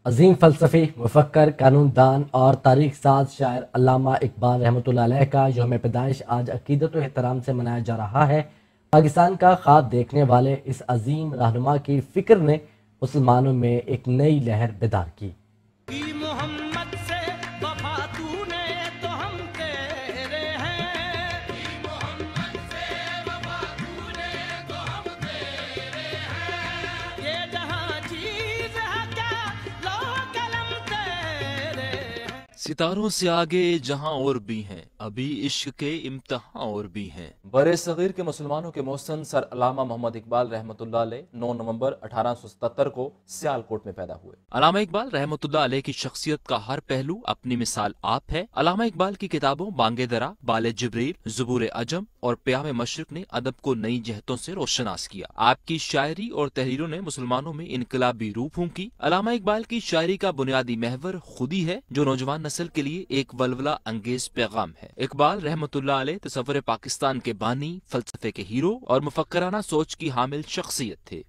عظیم فلسفی، مفکر، قانون دان اور تاریخ ساز شاعر علامہ اقبال رحمۃ اللہ علیہ کا یوم پیدائش آج عقیدت و احترام سے منایا جا رہا ہے۔ پاکستان کا خواب دیکھنے والے اس عظیم رہنما کی فکر نے مسلمانوں میں ایک نئی لہر بیدار کی۔ محمد سے وفا تو نے تو ہم تیرے ہیں، محمد سے وفا تو نے تو ہم تیرے ہیں، یہ جہاں چیز ہے کیا لو قلم تیرے ہیں۔ ستاروں سے آگے جہاں اور بھی ہیں، ابھی عشق کے امتحان اور بھی ہیں۔ بر صغیر کے مسلمانوں کے محسن سر علامہ محمد اقبال رحمۃ اللہ علیہ 9 نومبر 1877 کو سیالکوٹ میں پیدا ہوئے۔ علامہ اقبال رحمۃ اللہ علیہ کی شخصیت کا ہر پہلو اپنی مثال آپ ہے۔ علامہ اقبال کی کتابوں بانگ درا، بال جبریل، زبور عجم اور پیام مشرق نے ادب کو نئی جہتوں سے روشناس کیا۔ آپ کی شاعری اور تحریروں نے مسلمانوں میں انقلابی روح پھونکی۔ علامہ اقبال کی شاعری کا بنیادی محور خودی ہے، جو نوجوان نسل کے لیے ایک ولولہ انگیز پیغام ہے۔ اقبال رحمۃ اللہ علیہ تصور پاکستان کے بانی، فلسفے کے ہیرو اور مفکرانہ سوچ کی حامل شخصیت تھے۔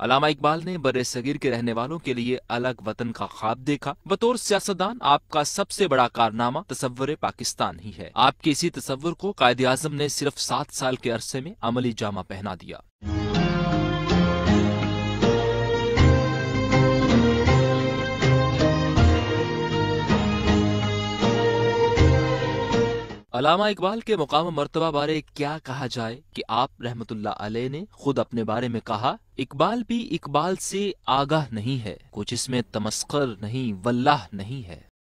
علامہ اقبال نے بر صغیر کے رہنے والوں کے لیے الگ وطن کا خواب دیکھا۔ بطور سیاستدان آپ کا سب سے بڑا کارنامہ تصور پاکستان ہی ہے۔ آپ کے اسی تصور کو قائد اعظم نے صرف 7 سال کے عرصے میں عملی جامہ پہنا دیا۔ علامہ اقبال کے مقام مرتبہ بارے کیا کہا جائے کہ آپ رحمت اللہ علیہ نے خود اپنے بارے میں کہا، اقبال بھی اقبال سے آگاہ نہیں ہے، کچھ اس میں تمسخر نہیں واللہ نہیں ہے۔